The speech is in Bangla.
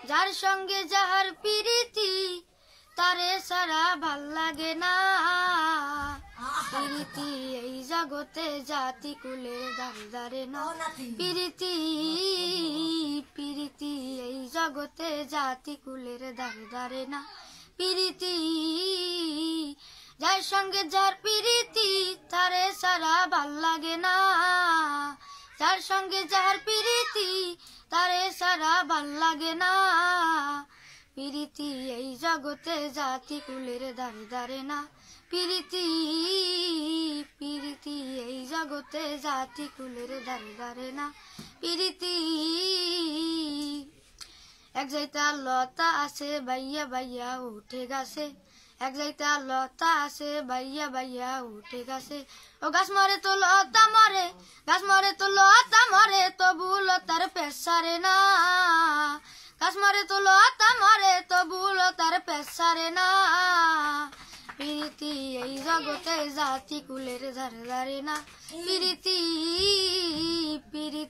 যার সঙ্গে যাহার প্রীতি তারে সারা ভাল লাগে না। প্রীতি এই জগতে জাতি কুলের দাঁড়ে দাঁড়ে না। প্রীতি প্রীতি এই জগতে জাতি কুলের দাঁড়ে দাঁড়ে না। প্রীতি যার সঙ্গে যার প্রীতি তারে সারা ভাল লাগে না। যার সঙ্গে যার প্রীতি তারে সারা ভাল লাগে না। প্রীতি এই জগতে জাতি কুলের দাঁড়ে দাঁড়ে না। প্রীতি প্রীতি এই জগতে জাতি কুলের দাঁড়ে দাঁড়ে না। প্রীতি এক যাইতা লতা আছে বাইয়া বাইয়া উঠে গাছে। এক যাইতা লতা আছে বাইয়া বাইয়া উঠে গাছে। ও গাছ মরে তো লতা মরে, গাছ মরে তো লতা মরে, তবু লতার পেশারে না। গাছ মরে তো লতা মরে, তবু লতার পেশারে না। প্রীতি এই জগতে জাতি কুলের ধারে ধারে না। প্রীতি প্রীতি